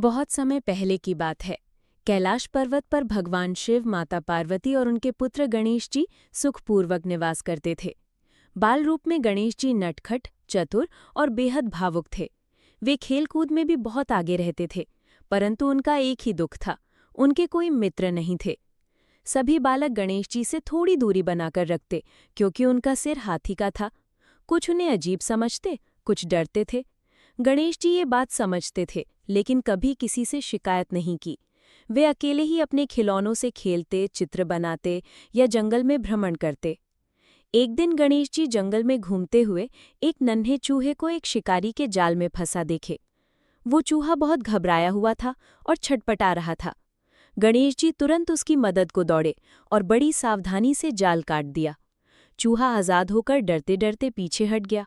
बहुत समय पहले की बात है। कैलाश पर्वत पर भगवान शिव, माता पार्वती और उनके पुत्र गणेश जी सुखपूर्वक निवास करते थे। बाल रूप में गणेश जी नटखट, चतुर और बेहद भावुक थे। वे खेलकूद में भी बहुत आगे रहते थे, परंतु उनका एक ही दुख था, उनके कोई मित्र नहीं थे। सभी बालक गणेश जी से थोड़ी दूरी बनाकर रखते, क्योंकि उनका सिर हाथी का था। कुछ उन्हें अजीब समझते, कुछ डरते थे। गणेश जी ये बात समझते थे, लेकिन कभी किसी से शिकायत नहीं की। वे अकेले ही अपने खिलौनों से खेलते, चित्र बनाते या जंगल में भ्रमण करते। एक दिन गणेश जी जंगल में घूमते हुए एक नन्हे चूहे को एक शिकारी के जाल में फंसा देखे। वो चूहा बहुत घबराया हुआ था और छटपटा रहा था। गणेश जी तुरंत उसकी मदद को दौड़े और बड़ी सावधानी से जाल काट दिया। चूहा आजाद होकर डरते डरते पीछे हट गया।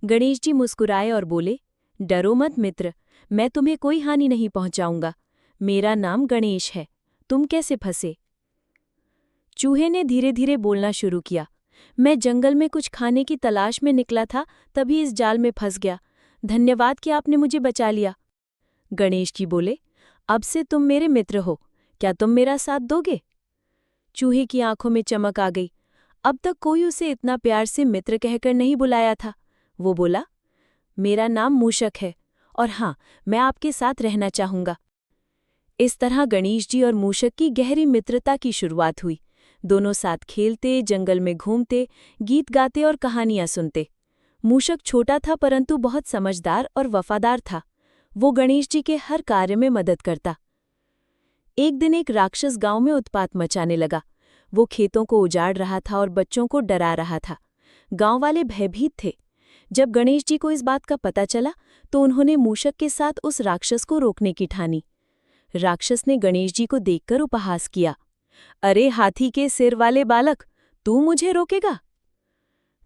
गणेश जी मुस्कुराए और बोले, डरो मत मित्र, मैं तुम्हें कोई हानि नहीं पहुंचाऊंगा। मेरा नाम गणेश है। तुम कैसे फंसे? चूहे ने धीरे धीरे बोलना शुरू किया। मैं जंगल में कुछ खाने की तलाश में निकला था, तभी इस जाल में फंस गया। धन्यवाद कि आपने मुझे बचा लिया। गणेश जी बोले, अब से तुम मेरे मित्र हो, क्या तुम मेरा साथ दोगे? चूहे की आंखों में चमक आ गई। अब तक कोई उसे इतना प्यार से मित्र कहकर नहीं बुलाया था। वो बोला, मेरा नाम मूषक है और हाँ, मैं आपके साथ रहना चाहूंगा। इस तरह गणेश जी और मूषक की गहरी मित्रता की शुरुआत हुई। दोनों साथ खेलते, जंगल में घूमते, गीत गाते और कहानियां सुनते। मूषक छोटा था परंतु बहुत समझदार और वफादार था। वो गणेश जी के हर कार्य में मदद करता। एक दिन एक राक्षस गांव में उत्पात मचाने लगा। वो खेतों को उजाड़ रहा था और बच्चों को डरा रहा था। गांव वाले भयभीत थे। जब गणेश जी को इस बात का पता चला तो उन्होंने मूषक के साथ उस राक्षस को रोकने की ठानी। राक्षस ने गणेश जी को देखकर उपहास किया, अरे हाथी के सिर वाले बालक, तू मुझे रोकेगा?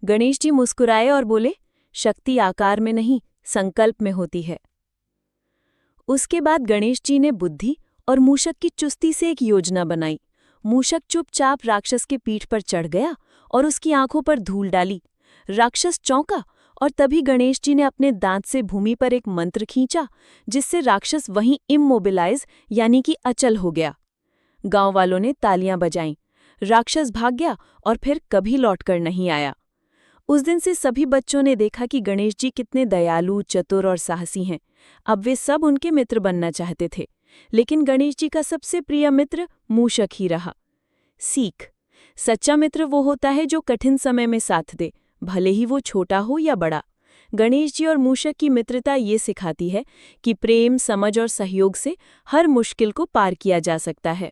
गणेश जी मुस्कुराए और बोले, शक्ति आकार में नहीं, संकल्प में होती है। उसके बाद गणेश जी ने बुद्धि और मूषक की चुस्ती से एक योजना बनाई। मूषक चुपचाप राक्षस के पीठ पर चढ़ गया और उसकी आंखों पर धूल डाली। राक्षस चौंका और तभी गणेश जी ने अपने दांत से भूमि पर एक मंत्र खींचा, जिससे राक्षस वहीं इमोबिलाइज यानी कि अचल हो गया। गांव वालों ने तालियां बजाईं। राक्षस भाग गया और फिर कभी लौटकर नहीं आया। उस दिन से सभी बच्चों ने देखा कि गणेश जी कितने दयालु, चतुर और साहसी हैं। अब वे सब उनके मित्र बनना चाहते थे, लेकिन गणेश जी का सबसे प्रिय मित्र मूषक ही रहा। सीख: सच्चा मित्र वो होता है जो कठिन समय में साथ दे, भले ही वो छोटा हो या बड़ा। गणेश जी और मूषक की मित्रता ये सिखाती है कि प्रेम, समझ और सहयोग से हर मुश्किल को पार किया जा सकता है।